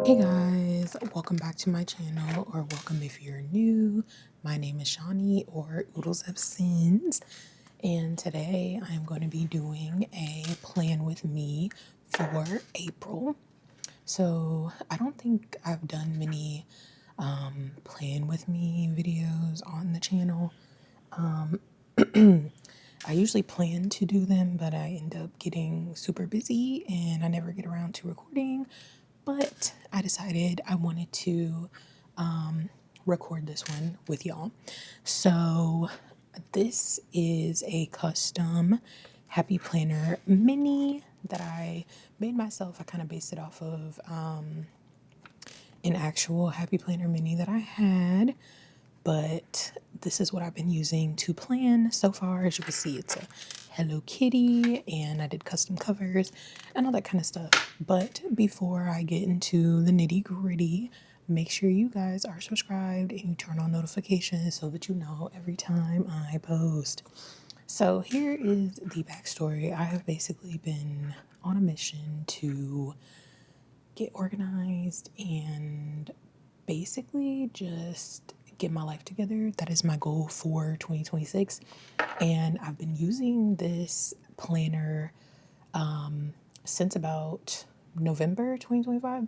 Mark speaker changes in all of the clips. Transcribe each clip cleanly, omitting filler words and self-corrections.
Speaker 1: Hey guys, welcome back to my channel, or welcome if you're new. My name is Shawnee, or Oodles of Sins, and today I'm going to be doing a plan with me for April. So I don't think I've done many plan with me videos on the channel. I usually plan to do them, but I end up getting super busy and I never get around to recording. But I decided I wanted to record this one with y'all. So this is a custom Happy Planner mini that I made myself. I kind of based it off of an actual Happy Planner mini that I had, but this is what I've been using to plan so far. As you can see, it's a Hello Kitty, and I did custom covers and all that kind of stuff. But before I get into the nitty gritty, make sure you guys are subscribed and you turn on notifications so that you know every time I post. So here is the backstory. I have basically been on a mission to get organized and basically just get my life together. That is my goal for 2026. And I've been using this planner since about November 2025.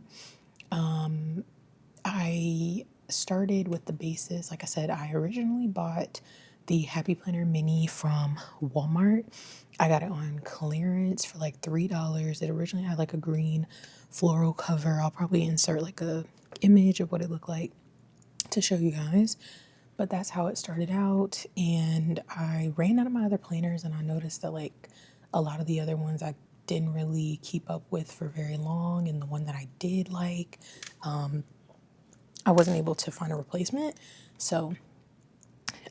Speaker 1: I started with the basis. Like I said, I originally bought the Happy Planner Mini from Walmart. I got it on clearance for like $3. It originally had like a green floral cover. I'll probably insert like a image of what it looked like to show you guys. But that's how it started out. And I ran out of my other planners and I noticed that like a lot of the other ones I didn't really keep up with for very long. And the one that I did like, I wasn't able to find a replacement. So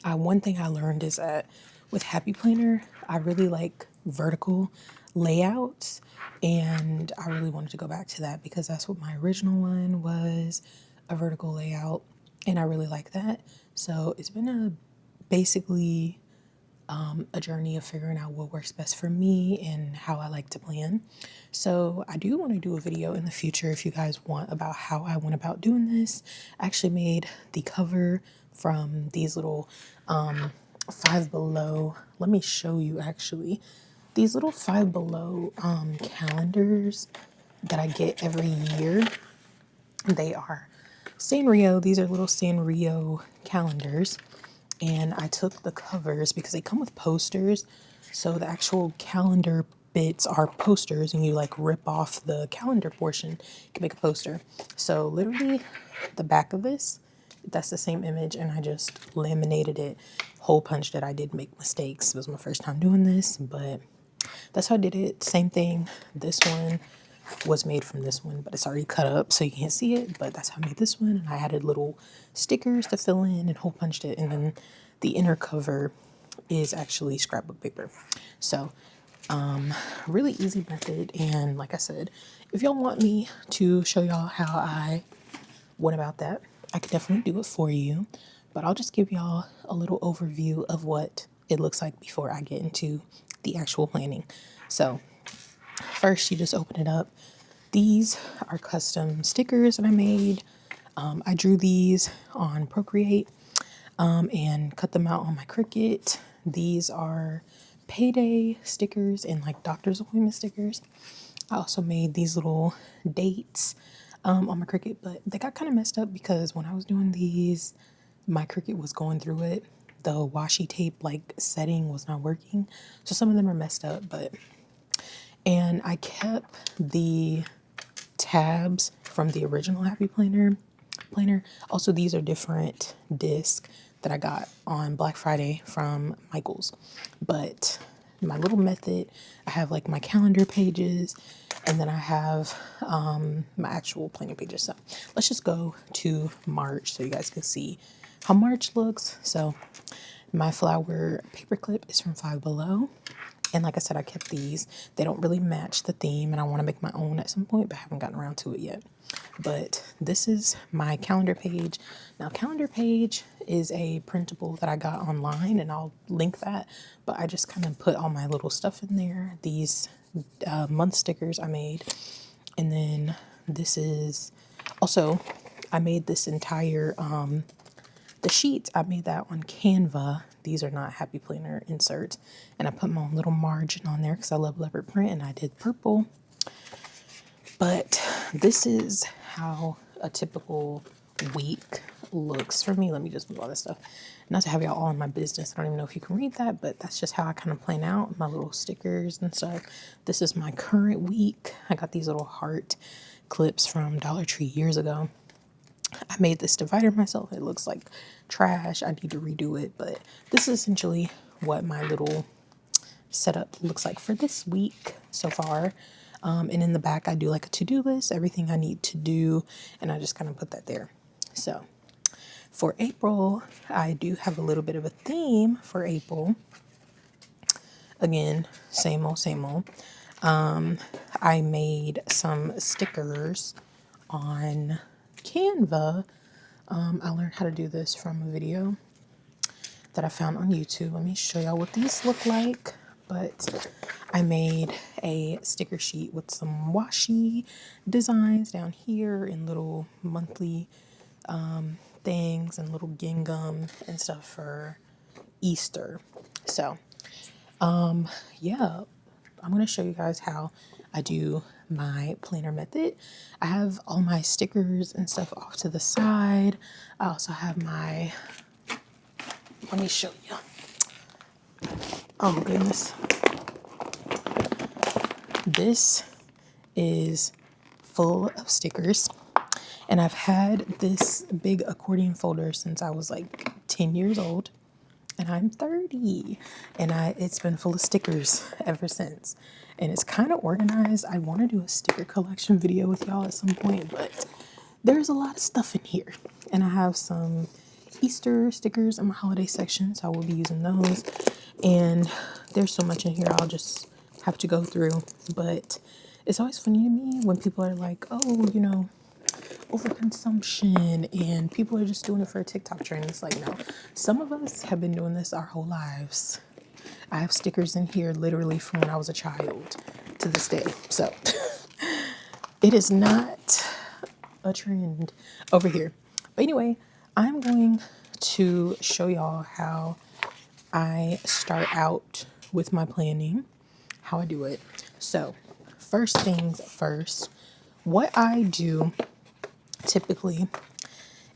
Speaker 1: one thing I learned is that with Happy Planner, I really like vertical layouts, and I really wanted to go back to that because that's what my original one was, a vertical layout, and I really like that. So it's been basically a journey of figuring out what works best for me and how I like to plan. So I do want to do a video in the future if you guys want about how I went about doing this. I actually made the cover from these little Five Below. Let me show you actually. These little Five Below calendars that I get every year. They are Sanrio. These are little Sanrio calendars. And I took the covers because they come with posters. So the actual calendar bits are posters, and you like rip off the calendar portion, you can make a poster. So literally the back of this, that's the same image, and I just laminated it, hole punched it. I did make mistakes. It was my first time doing this, but that's how I did it. Same thing. This one was made from this one, but it's already cut up so you can't see it. But that's how I made this one. And I added little stickers to fill in and hole punched it. And then the inner cover is actually scrapbook paper. So really easy method. And like I said, if y'all want me to show y'all how I went about that, I could definitely do it for you. But I'll just give y'all a little overview of what it looks like before I get into the actual planning. So first, you just open it up. These are custom stickers that I made. I drew these on Procreate and cut them out on my Cricut. These are payday stickers and like doctor's appointment stickers. I also made these little dates on my Cricut, but they got kind of messed up because when I was doing these, my Cricut was going through it. The washi tape like setting was not working. So some of them are messed up, and I kept the tabs from the original Happy Planner. Also, these are different discs that I got on Black Friday from Michaels. But my little method, I have like my calendar pages, and then I have my actual planner pages. So let's just go to March so you guys can see how March looks. So my flower paperclip is from Five Below. And like I said, I kept these. They don't really match the theme, and I want to make my own at some point, but I haven't gotten around to it yet. But this is my calendar page. Now, calendar page is a printable that I got online, and I'll link that. But I just kind of put all my little stuff in there. These month stickers I made. And then this is Also, I made this entire, the sheets, I made that on Canva. These are not Happy Planner inserts. And I put my own little margin on there because I love leopard print and I did purple. But this is how a typical week looks for me. Let me just move all this stuff. Not to have y'all all in my business. I don't even know if you can read that, but that's just how I kind of plan out my little stickers and stuff. This is my current week. I got these little heart clips from Dollar Tree years ago. I made this divider myself. It looks like trash. I need to redo it, but this is essentially what my little setup looks like for this week so far. And in the back, I do like a to-do list, everything I need to do, and I just kind of put that there. So for April, I do have a little bit of a theme for April. Again, same old, same old. I made some stickers on Canva. I learned how to do this from a video that I found on YouTube. Let me show y'all what these look like. But I made a sticker sheet with some washi designs down here and little monthly things and little gingham and stuff for Easter. So, yeah, I'm going to show you guys how I do my planner method. I have all my stickers and stuff off to the side. I also have my, let me show you. Oh goodness. This is full of stickers. And I've had this big accordion folder since I was like 10 years old. And I'm 30. And it's been full of stickers ever since. And it's kind of organized. I want to do a sticker collection video with y'all at some point, but there's a lot of stuff in here. And I have some Easter stickers in my holiday section, so I will be using those. And there's so much in here, I'll just have to go through. But it's always funny to me when people are like, oh, you know, overconsumption and people are just doing it for a TikTok trend. It's like, no, some of us have been doing this our whole lives. I have stickers in here literally from when I was a child to this day. So it is not a trend over here. But anyway, I'm going to show y'all how I start out with my planning, how I do it. So first things first, what I do typically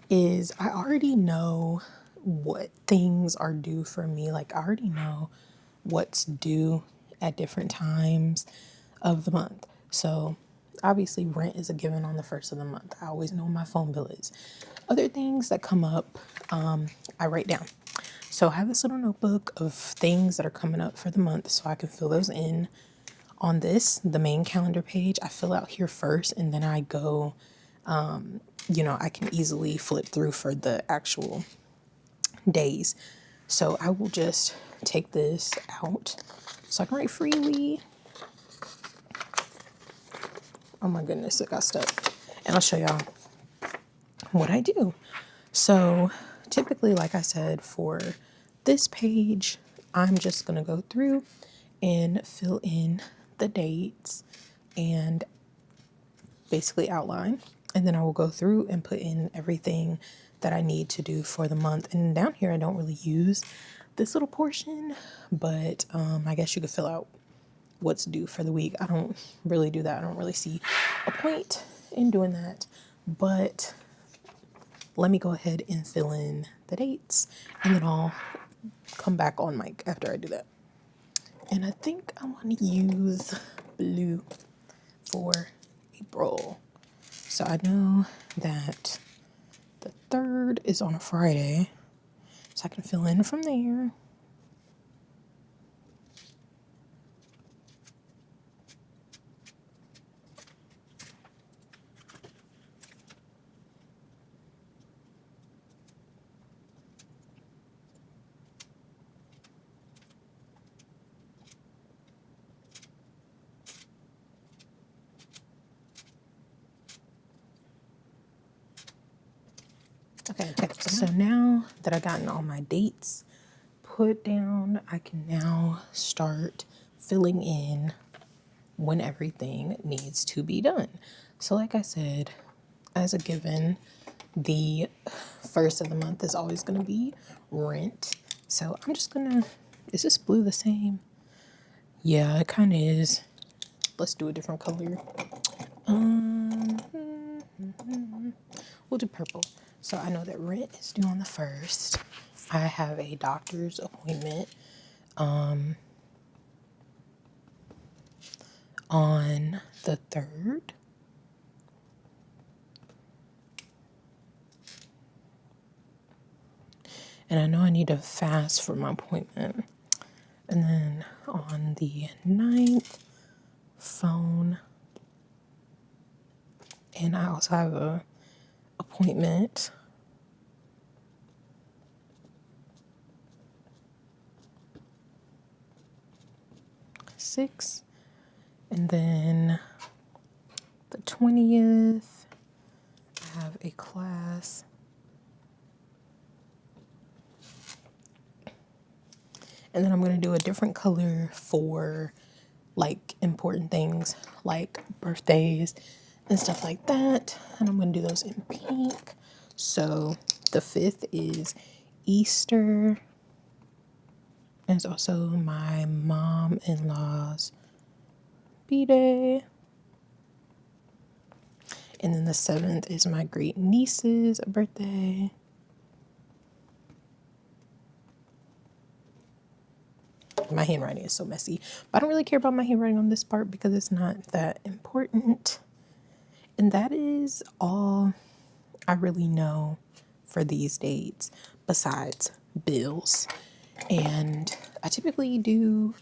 Speaker 1: is I already know what things are due for me. Like I already know what's due at different times of the month. So obviously rent is a given on the first of the month. I always know what my phone bill is. Other things that come up, I write down. So I have this little notebook of things that are coming up for the month so I can fill those in on this, the main calendar page. I fill out here first and then I go, you know, I can easily flip through for the actual days. So I will just take this out so I can write freely. Oh my goodness, it got stuck. And I'll show y'all what I do. So typically, like I said, for this page, I'm just going to go through and fill in the dates and basically outline. And then I will go through and put in everything that I need to do for the month. And down here, I don't really use this little portion, but I guess you could fill out what's due for the week. I don't really do that. I don't really see a point in doing that, but let me go ahead and fill in the dates and then I'll come back on mic after I do that. And I think I want to use blue for April. So I know that the 3rd is on a Friday, so I can fill in from there. Okay, so now that I've gotten all my dates put down, I can now start filling in when everything needs to be done. So like I said, as a given, the first of the month is always going to be rent. So I'm just gonna, is this blue the same? Yeah, it kind of is. Let's do a different color. Um, we'll do purple. So I know that rent is due on the 1st. I have a doctor's appointment on the 3rd. And I know I need to fast for my appointment. And then on the 9th, phone. And I also have a appointment six. And then the 20th, I have a class. And then I'm going to do a different color for like important things like birthdays and stuff like that. And I'm going to do those in pink. So the 5th is Easter. And it's also my mom-in-law's B-Day. And then the 7th is my great niece's birthday. My handwriting is so messy. But I don't really care about my handwriting on this part because it's not that important. And that is all I really know for these dates besides bills. And I typically do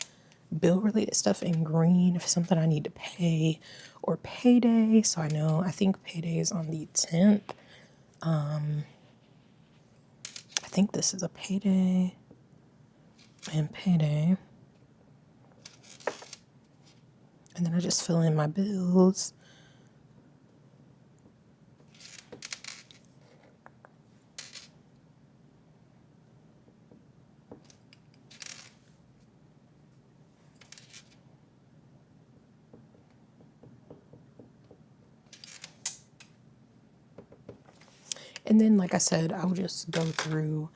Speaker 1: bill related stuff in green if it's something I need to pay, or payday. So I think payday is on the 10th. I think this is a payday and payday. And then I just fill in my bills. And then, like I said, I'll just go through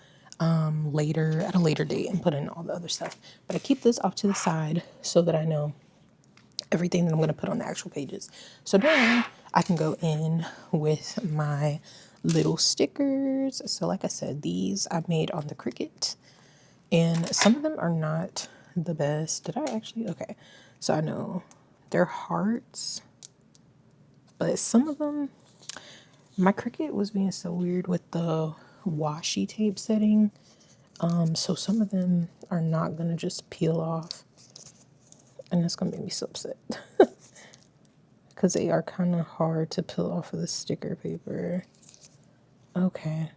Speaker 1: later at a later date and put in all the other stuff. But I keep this off to the side so that I know everything that I'm going to put on the actual pages. So now I can go in with my little stickers. So like I said, these I made on the Cricut, and some of them are not the best. Did I actually? Okay. So I know they're hearts, but some of them, my Cricut was being so weird with the washi tape setting. So some of them are not going to just peel off, and that's going to make me so upset. Because they are kind of hard to peel off of the sticker paper. Okay.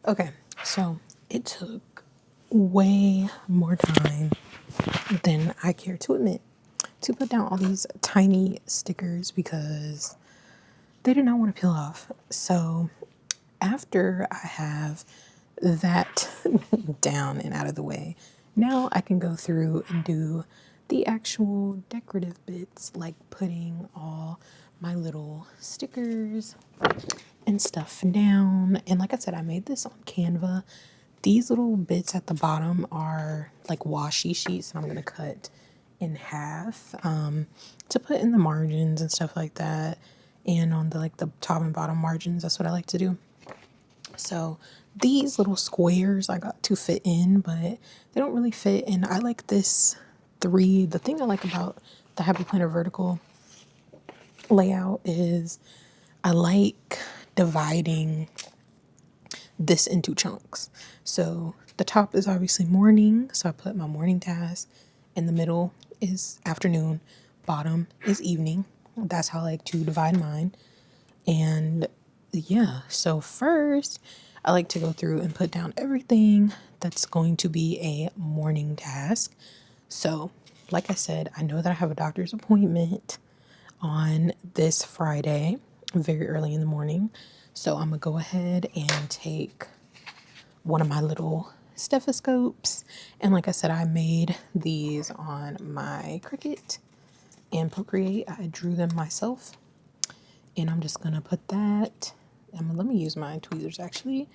Speaker 1: Okay, so it took way more time than I care to admit to put down all these tiny stickers because they did not want to peel off. So after I have that down and out of the way, now I can go through and do the actual decorative bits, like putting all my little stickers and stuff down. And like I said, I made this on Canva. These little bits at the bottom are like washi sheets, and I'm gonna cut in half to put in the margins and stuff like that, and on the like the top and bottom margins. That's what I like to do. So these little squares I got to fit in, but they don't really fit. And I like this three. The thing I like about the Happy Planner vertical layout is I like dividing this into chunks. So the top is obviously morning, so I put my morning task. In the middle is afternoon, bottom is evening. That's how I like to divide mine. And yeah, so first I like to go through and put down everything that's going to be a morning task. So, like I said, I know that I have a doctor's appointment on this Friday, very early in the morning. So, I'm going to go ahead and take one of my little stethoscopes. And like I said, I made these on my Cricut and Procreate. I drew them myself. And I'm just going to put that, let me use my tweezers actually,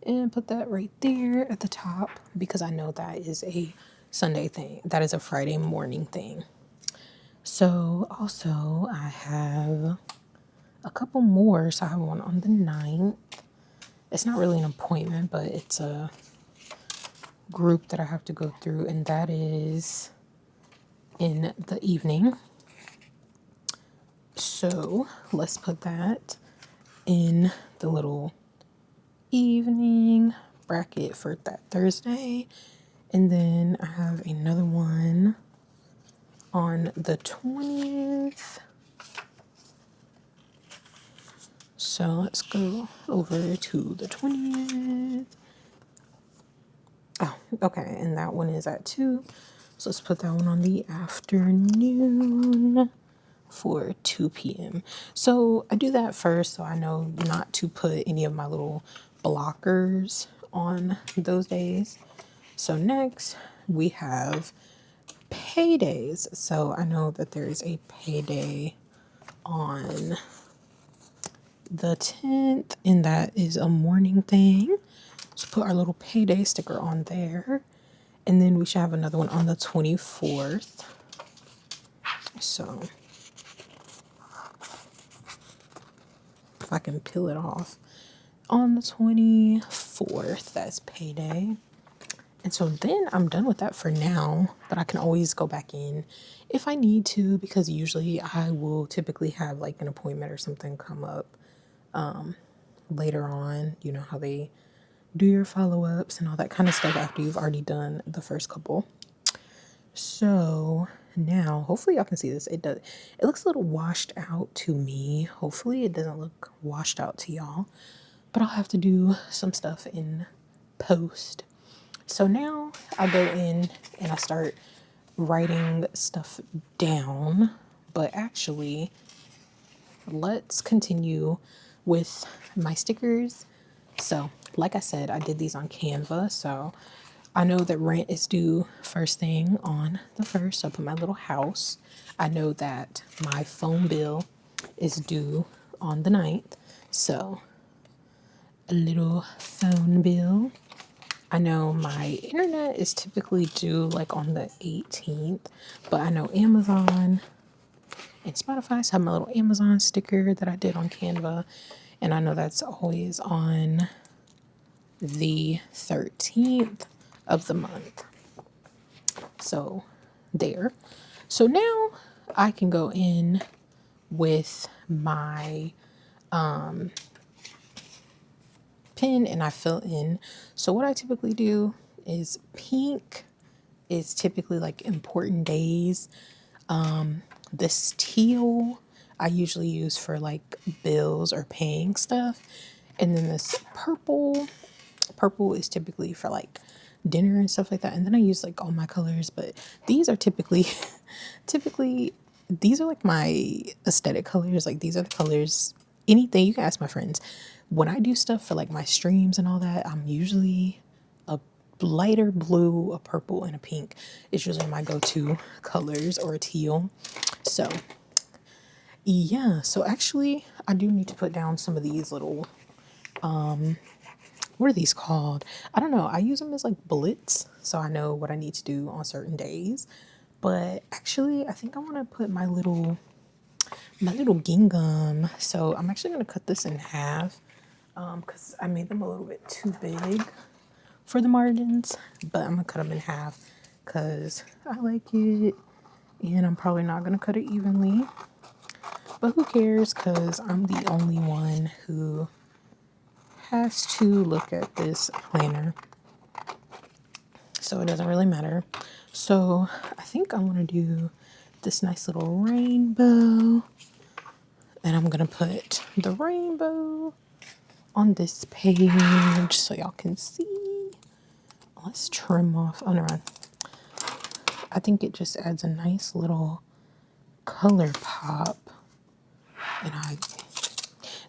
Speaker 1: and put that right there at the top because I know that is a Sunday thing. That is a Friday morning thing. So also I have a couple more. So I have one on the 9th. It's not really an appointment, but it's a group that I have to go through, and that is in the evening. So let's put that in the little evening bracket for that Thursday. And then I have another one on the 20th. So let's go over to the 20th. Oh, okay. And that one is at 2. So let's put that one on the afternoon for 2 p.m. So I do that first so I know not to put any of my little blockers on those days. So next we have paydays. So I know that there is a payday on the 10th, and that is a morning thing. So put our little payday sticker on there. And then we should have another one on the 24th. So if I can peel it off. On the 24th, that's payday. And so then I'm done with that for now, but I can always go back in if I need to, because usually I will typically have like an appointment or something come up later on. You know how they do your follow-ups and all that kind of stuff after you've already done the first couple. So now hopefully y'all can see this. It looks a little washed out to me. Hopefully it doesn't look washed out to y'all, but I'll have to do some stuff in post. So now I go in and I start writing stuff down, but actually let's continue with my stickers. So like I said, I did these on Canva. So I know that rent is due first thing on the 1st. So I put my little house. I know that my phone bill is due on the 9th. So a little phone bill. I know my internet is typically due like on the 18th, but I know Amazon and Spotify. So I have my little Amazon sticker that I did on Canva. And I know that's always on the 13th of the month. So there. So now I can go in with my pen and I fill in. So what I typically do is pink is typically like important days. This teal I usually use for like bills or paying stuff. And then this purple is typically for like dinner and stuff like that. And then I use like all my colors, but these are typically these are like my aesthetic colors. Like these are the colors, anything you can ask my friends. When I do stuff for like my streams and all that, I'm usually a lighter blue, a purple, and a pink. It's usually my go-to colors, or a teal. So yeah, so actually I do need to put down some of these little what are these called? I don't know. I use them as like bullets, so I know what I need to do on certain days. But actually, I think I want to put my little gingham. So I'm actually going to cut this in half because I made them a little bit too big for the margins. But I'm going to cut them in half because I like it. And I'm probably not going to cut it evenly. But who cares, because I'm the only one who has to look at this planner. So it doesn't really matter. So I think I want to do this nice little rainbow. And I'm going to put the rainbow on this page so y'all can see. Let's trim off. Oh, no, I think it just adds a nice little color pop. And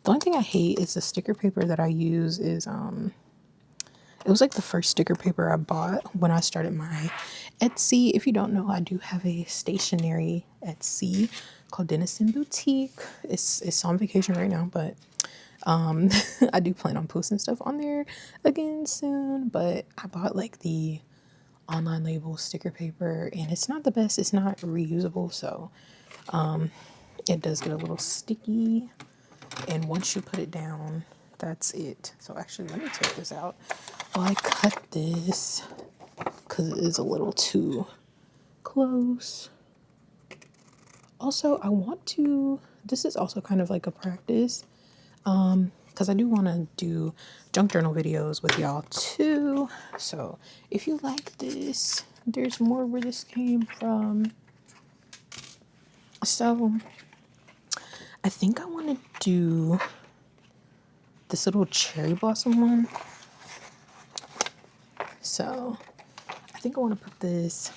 Speaker 1: the only thing I hate is the sticker paper that I use is it was like the first sticker paper I bought when I started my Etsy. If you don't know, I do have a stationery Etsy called Denison Boutique. It's on vacation right now, but I do plan on posting stuff on there again soon. But I bought like the online label sticker paper, and it's not the best. It's not reusable, so it does get a little sticky. And once you put it down, that's it. So actually, let me take this out. Well, I cut this because it is a little too close. Also, I want to, this is also kind of like a practice, because I do want to do junk journal videos with y'all too. So if you like this, there's more where this came from. So I think I want to do this little cherry blossom one. So I think I want to put this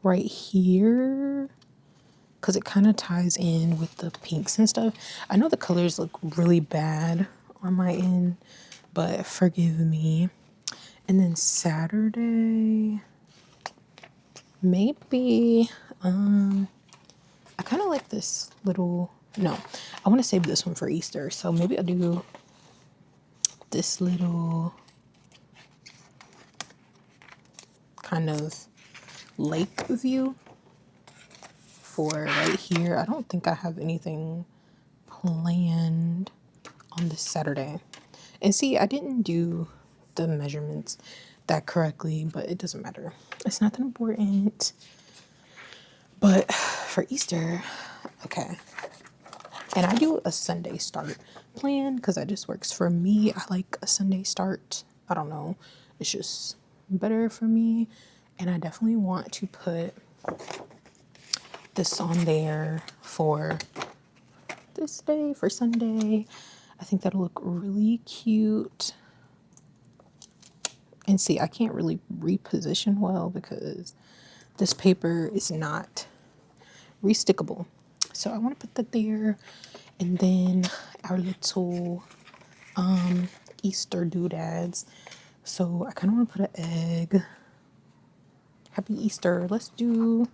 Speaker 1: right here because it kind of ties in with the pinks and stuff. I know the colors look really bad on my end, but forgive me. And then Saturday, maybe, I kind of like this little, no, I want to save this one for Easter. So maybe I'll do this little kind of lake view for right here. I don't think I have anything planned on this Saturday. And see, I didn't do the measurements that correctly, but it doesn't matter. It's not that important. But for Easter, okay. And I do a Sunday start plan because that just works for me. I like a Sunday start. I don't know. It's just better for me. And I definitely want to put this on there for this day, for Sunday. I think that'll look really cute. And see, I can't really reposition well because this paper is not restickable. So I want to put that there. And then our little Easter doodads. So I kind of want to put an egg. Happy Easter. Let's do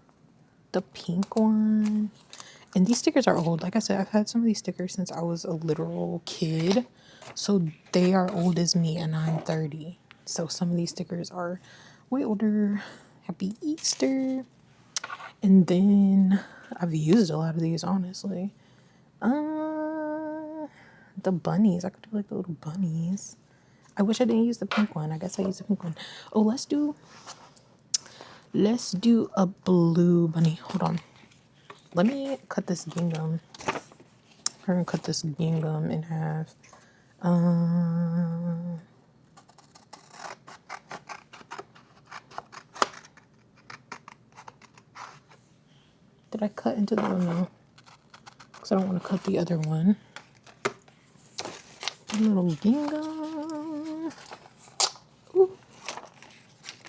Speaker 1: the pink one. And these stickers are old. Like I said, I've had some of these stickers since I was a literal kid. So they are old as me, and I'm 30. So some of these stickers are way older. Happy Easter. And then I've used a lot of these, honestly. The bunnies. I could do like the little bunnies. I wish I didn't use the pink one. I guess I used the pink one. Oh, let's do a blue bunny. Hold on. Let me cut this gingham. We're gonna cut this gingham in half. Did I cut into the one? No, because I don't want to cut the other one. A little gingham. Ooh.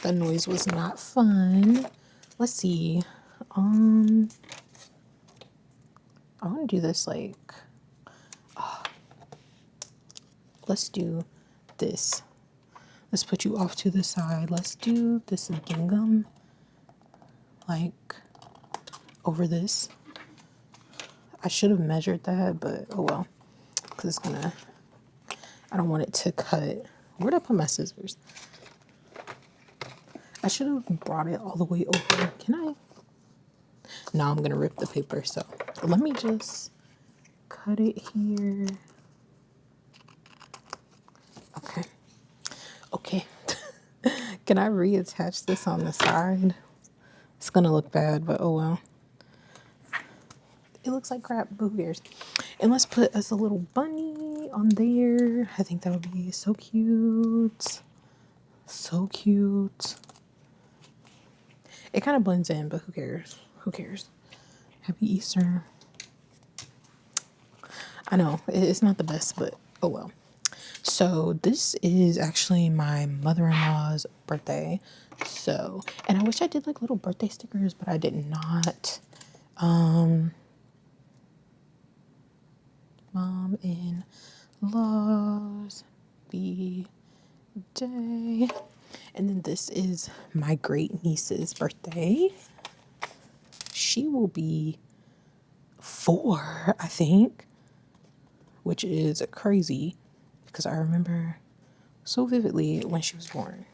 Speaker 1: That noise was not fun. Let's see. I want to do this like. Let's do this. Let's put you off to the side. Let's do this gingham, like over this. I should have measured that, but oh well, because it's gonna. I don't want it to cut. Where'd I put my scissors? I should have brought it all the way over. Can I? No, I'm gonna rip the paper. So let me just cut it here. Okay. Okay. Can I reattach this on the side? It's gonna look bad, but oh well. It looks like crap, but who cares? And let's put us a little bunny on there. I think that would be so cute. So cute. It kind of blends in, but who cares? Who cares? Happy Easter. I know, it's not the best, but Oh well. So this is actually my mother-in-law's birthday. So, and I wish I did like little birthday stickers, but I did not. Mom in law's B day. And then this is my great niece's birthday. She will be 4, I think, which is crazy because I remember so vividly when she was born.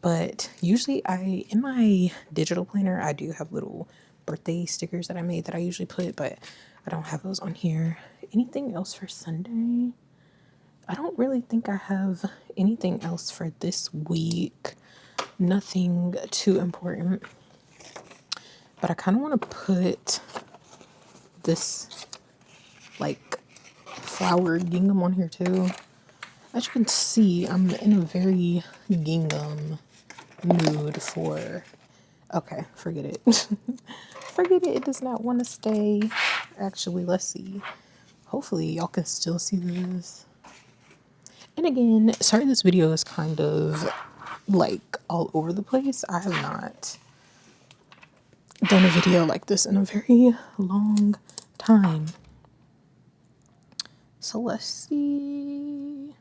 Speaker 1: But usually in my digital planner, I do have little birthday stickers that I made that I usually put, but I don't have those on here. Anything else for Sunday? I don't really think I have anything else for this week. Nothing too important. But I kind of want to put this like flower gingham on here too. As you can see, I'm in a very gingham mood for... Okay, forget it. Forget it. It does not want to stay. Actually, let's see. Hopefully y'all can still see this. And again, sorry this video is kind of like all over the place. I have not done a video like this in a very long time. So let's see.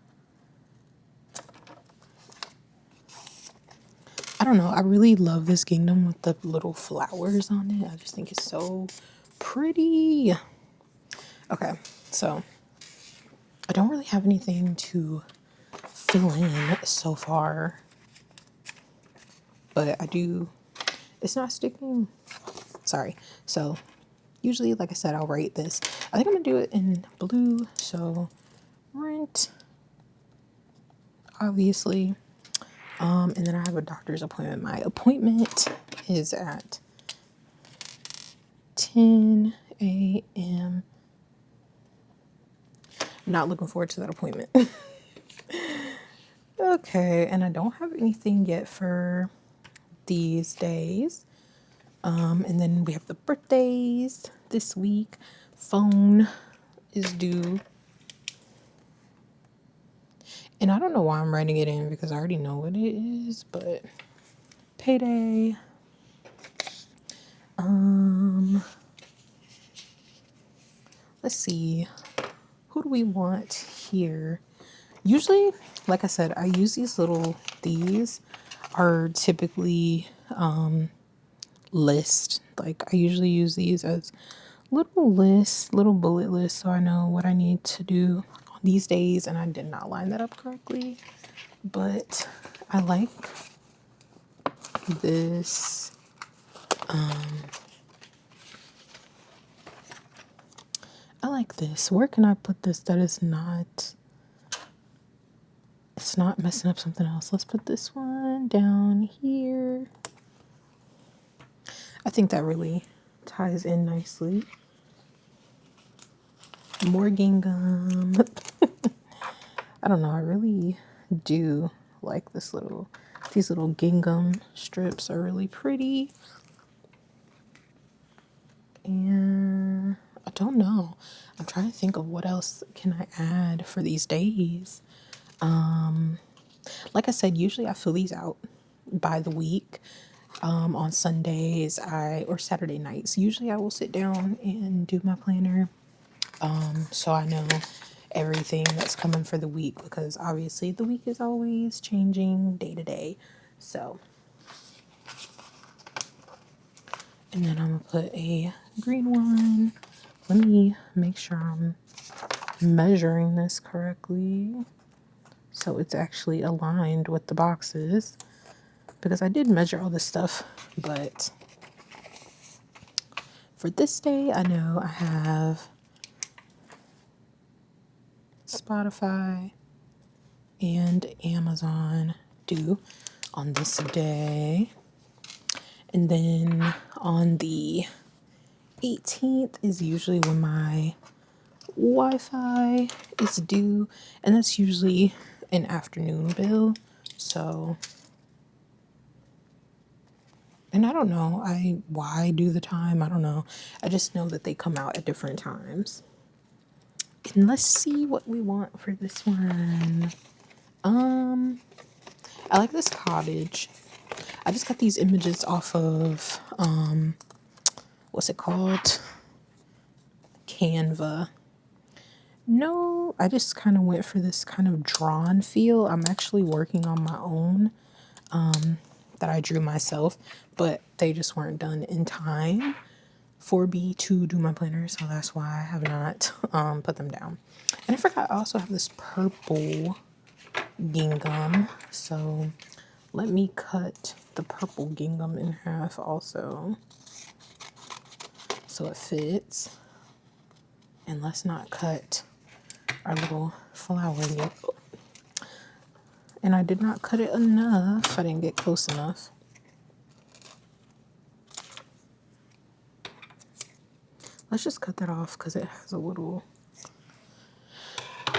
Speaker 1: I don't know. I really love this gingham with the little flowers on it. I just think it's so pretty. Okay, so I don't really have anything to fill in so far, but I do. It's not sticking. Sorry. So usually, like I said, I'll write this. I think I'm gonna do it in blue. So rent, obviously. And then I have a doctor's appointment. My appointment is at 10 a.m. Not looking forward to that appointment. Okay, and I don't have anything yet for these days. And then we have the birthdays this week. Phone is due. And I don't know why I'm writing it in because I already know what it is, but payday. Let's see. Who do we want here? Usually, like I said, I use these are typically list. Like I usually use these as little lists, little bullet lists, so I know what I need to do on these days. And I did not line that up correctly, but I like this. I like this. Where can I put this that is not, it's not messing up something else? Let's put this one down here. I think that really ties in nicely. More gingham. I don't know. I really do like these little gingham strips are really pretty. And I don't know. I'm trying to think of what else can I add for these days. Like I said, usually I fill these out by the week. On Sundays or Saturday nights, usually I will sit down and do my planner. So I know everything that's coming for the week, because obviously the week is always changing day to day. So, and then I'm gonna put a green one. Let me make sure I'm measuring this correctly so it's actually aligned with the boxes, because I did measure all this stuff, but for this day I know I have Spotify and Amazon due on this day. And then on the 18th is usually when my Wi-Fi is due, and that's usually an afternoon bill. So, and I don't know why I do the time. I don't know. I just know that they come out at different times. And let's see what we want for this one. I like this cottage. I just got these images off of what's it called? Canva. No, I just kind of went for this kind of drawn feel. I'm actually working on my own that I drew myself, but they just weren't done in time for me to do my planner, so that's why I have not put them down. And I forgot I also have this purple gingham, so let me cut the purple gingham in half also so it fits. And let's not cut our little flower yet. And I did not cut it enough. I didn't get close enough. Let's just cut that off because it has a little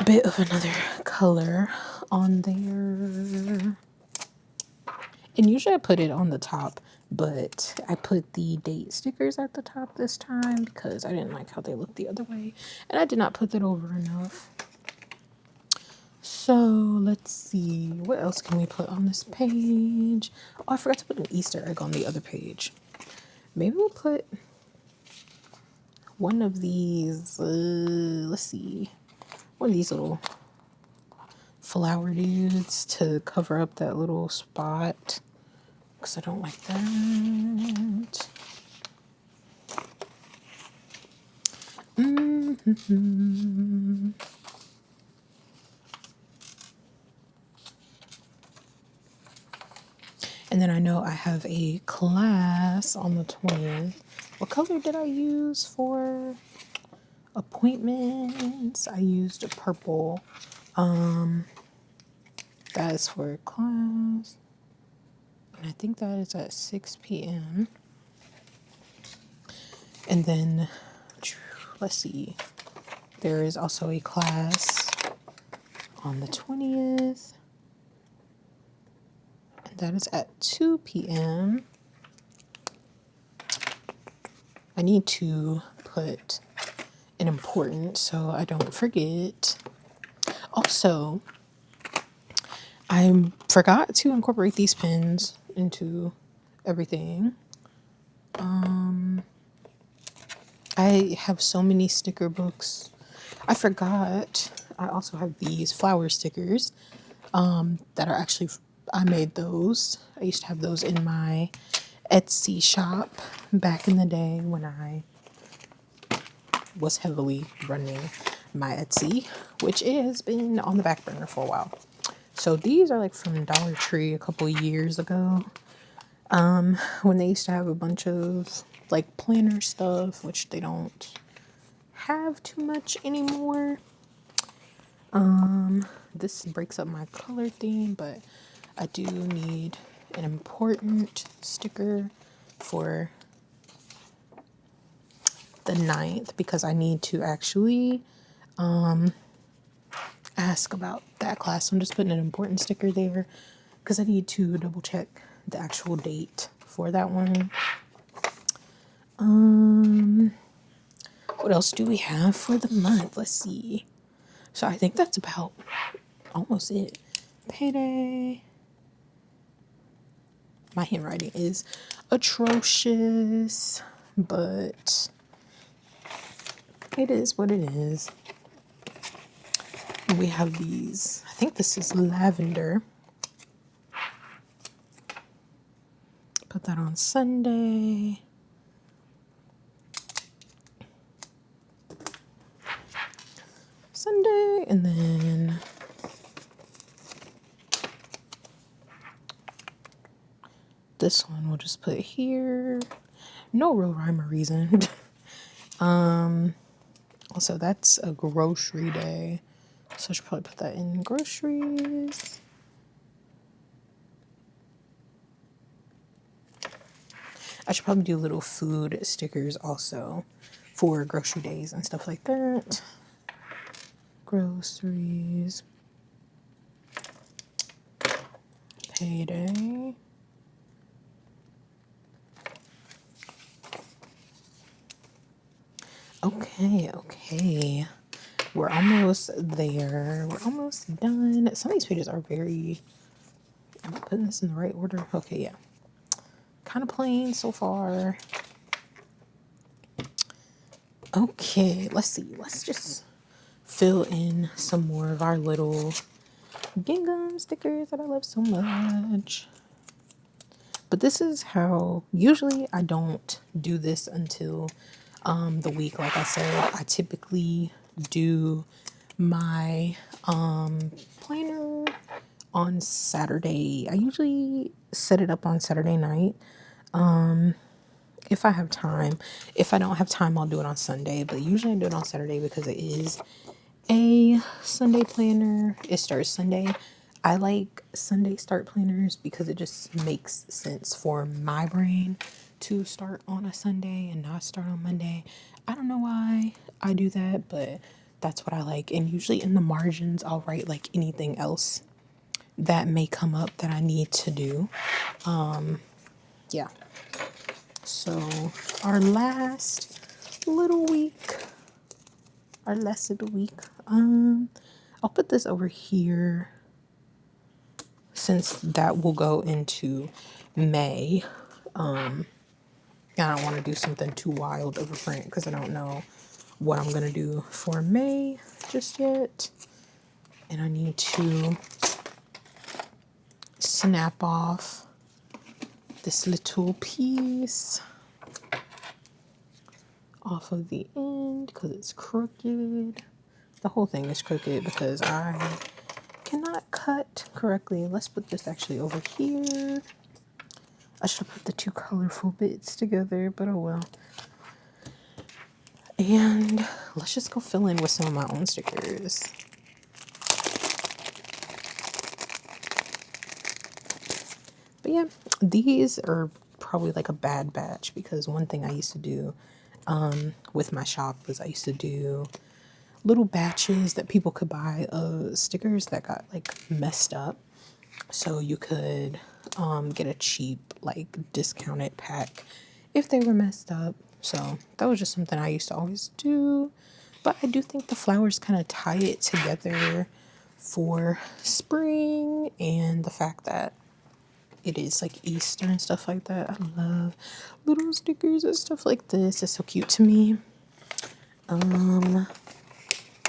Speaker 1: bit of another color on there. And usually I put it on the top, but I put the date stickers at the top this time because I didn't like how they looked the other way. And I did not put that over enough. So let's see, what else can we put on this page? Oh, I forgot to put an Easter egg on the other page. Maybe we'll put one of these, let's see, one of these little flower dudes to cover up that little spot because I don't like that. And then I know I have a class on the 20th. What color did I use for appointments? I used a purple. That is for class. And I think that is at 6 p.m. And then, let's see. There is also a class on the 20th. And that is at 2 p.m. I need to put an important so I don't forget. Also, I forgot to incorporate these pins into everything. I have so many sticker books. I forgot. I also have these flower stickers that are actually, I made those. I used to have those in my Etsy shop back in the day when I was heavily running my Etsy, which it has been on the back burner for a while. So these are like from Dollar Tree a couple of years ago, when they used to have a bunch of like planner stuff, which they don't have too much anymore. This breaks up my color theme, but I do need an important sticker for the 9th because I need to actually ask about that class. I'm just putting an important sticker there because I need to double check the actual date for that one. What else do we have for the month? Let's see. So I think that's about almost it. Payday. My handwriting is atrocious, but it is what it is. We have these. I think this is lavender. Put that on Sunday. And then this one we'll just put here. No real rhyme or reason. Also, that's a grocery day, so I should probably put that in groceries. I should probably do little food stickers also for grocery days and stuff like that. Groceries. Payday. Okay. We're almost there. We're almost done. Some of these pages are very, am I putting this in the right order? Okay, yeah. Kind of plain so far. Okay, let's see. Let's just fill in some more of our little gingham stickers that I love so much. But this is how, usually I don't do this until the week. Like I said, I typically do my planner on Saturday. I usually set it up on Saturday night. If I have time. If I don't have time, I'll do it on Sunday. But usually I do it on Saturday because it is a Sunday planner. It starts Sunday. I like Sunday start planners because it just makes sense for my brain to start on a Sunday and not start on Monday. I don't know why I do that, but that's what I like. And usually in the margins, I'll write like anything else that may come up that I need to do. Yeah. So our last little week, I'll put this over here since that will go into May. I don't want to do something too wild of a print because I don't know what I'm going to do for May just yet. And I need to snap off this little piece off of the end because it's crooked. The whole thing is crooked because I cannot cut correctly. Let's put this actually over here. I should have put the two colorful bits together, but oh well. And let's just go fill in with some of my own stickers. But yeah, these are probably like a bad batch because one thing I used to do with my shop was I used to do little batches that people could buy of stickers that got like messed up. So you could get a cheap like discounted pack if they were messed up. So that was just something I used to always do. But I do think the flowers kind of tie it together for spring and the fact that it is like Easter and stuff like that. I love little stickers and stuff like this. It's so cute to me.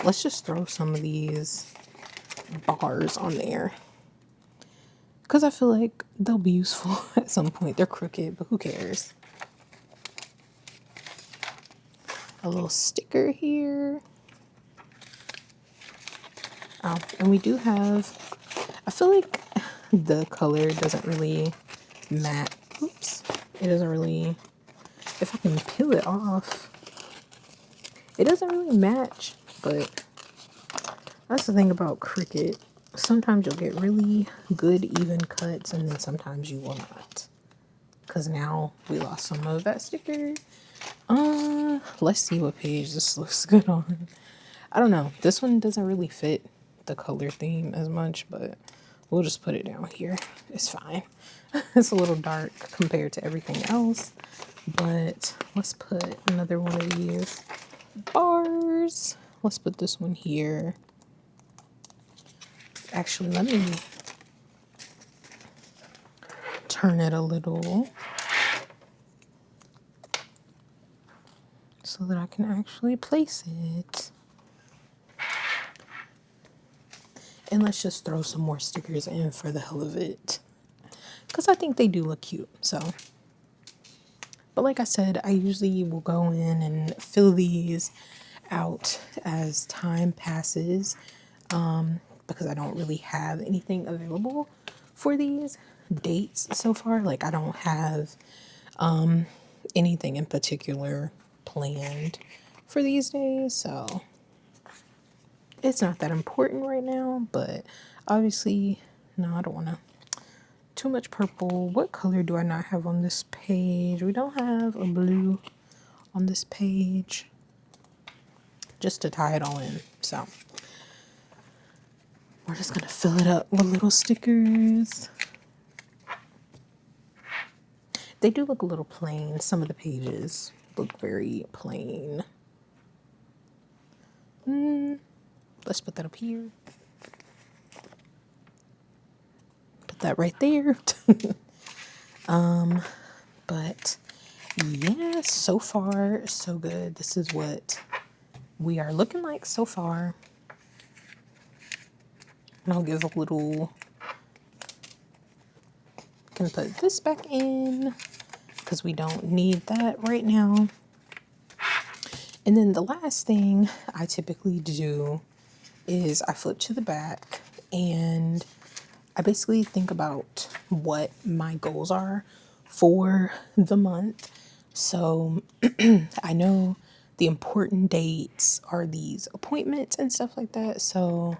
Speaker 1: Let's just throw some of these bars on there because I feel like they'll be useful at some point. They're crooked, but who cares? A little sticker here. Oh, and we do have, I feel like the color doesn't really match. Oops. It doesn't really, if I can peel it off, it doesn't really match, but that's the thing about Cricut. Sometimes you'll get really good even cuts and then sometimes you will not. Because now we lost some of that sticker. Let's see what page this looks good on. I don't know. This one doesn't really fit the color theme as much, but we'll just put it down here. It's fine. It's a little dark compared to everything else, but let's put another one of these bars. Let's put this one here. Actually, let me turn it a little so that I can actually place it. And let's just throw some more stickers in for the hell of it, because I think they do look cute. So, but like I said, I usually will go in and fill these out as time passes, because I don't really have anything available for these dates so far. Like I don't have anything in particular planned for these days, so it's not that important right now. But obviously, no, I don't want to too much purple. What color do I not have on this page? We don't have a blue on this page, just to tie it all in. So we're just gonna fill it up with little stickers. They do look a little plain. Some of the pages look very plain. Let's put that up here. Put that right there. But yeah, so far so good. This is what we are looking like so far. And I'll give a little, can put this back in because we don't need that right now. And then the last thing I typically do is I flip to the back and I basically think about what my goals are for the month. So I know the important dates are these appointments and stuff like that. So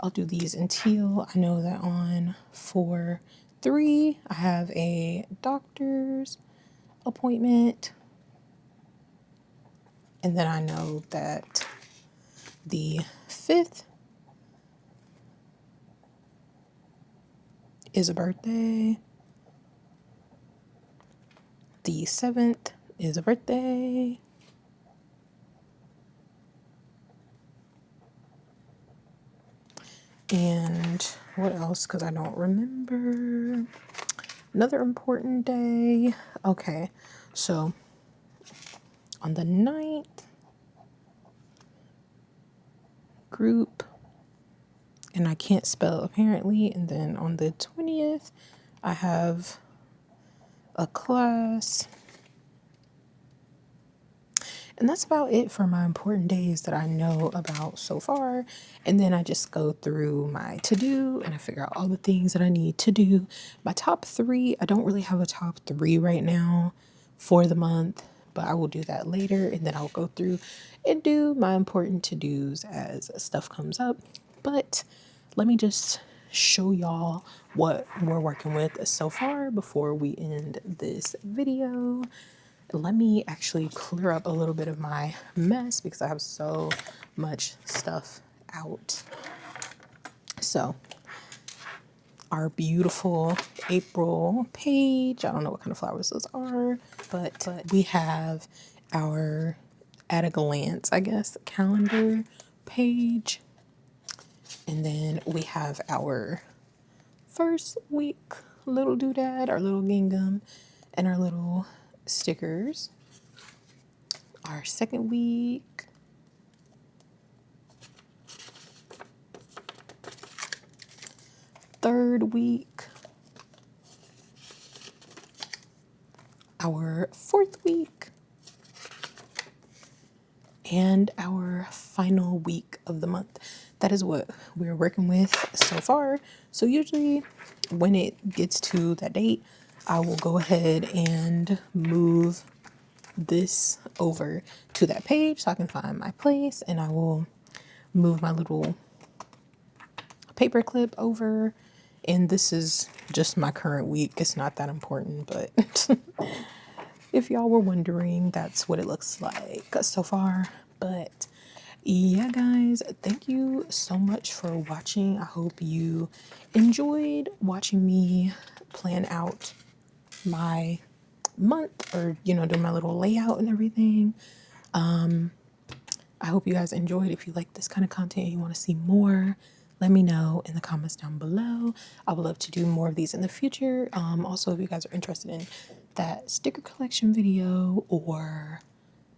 Speaker 1: I'll do these in teal. I know that on 4/3, I have a doctor's appointment. And then I know that the 5th is a birthday. The 7th is a birthday. And what else? Because I don't remember. Another important day. Okay, so on the 9th, group, and I can't spell apparently. And then on the 20th, I have a class. And that's about it for my important days that I know about so far. And then I just go through my to-do and I figure out all the things that I need to do. My top 3, I don't really have a top 3 right now for the month, but I will do that later. And then I'll go through and do my important to-dos as stuff comes up. But let me just show y'all what we're working with so far before we end this video. Let me actually clear up a little bit of my mess because I have so much stuff out. So our beautiful April page, I don't know what kind of flowers those are, but we have our at a glance, I guess, calendar page. And then we have our first week little doodad, our little gingham, and our little stickers. Our second week, third week, our fourth week, and our final week of the month. That is what we're working with so far. So usually when it gets to that date, I will go ahead and move this over to that page so I can find my place, and I will move my little paper clip over. And this is just my current week. It's not that important, but if y'all were wondering, that's what it looks like so far. But yeah, guys, thank you so much for watching. I hope you enjoyed watching me plan out my month, or do my little layout and everything. I hope you guys enjoyed. If you like this kind of content and you want to see more, let me know in the comments down below. I would love to do more of these in the future. Also, if you guys are interested in that sticker collection video or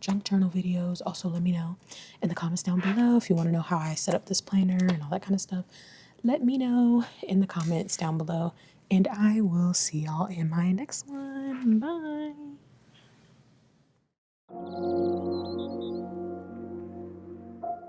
Speaker 1: junk journal videos, also let me know in the comments down below. If you want to know how I set up this planner and all that kind of stuff, let me know in the comments down below. And I will see y'all in my next one. Bye.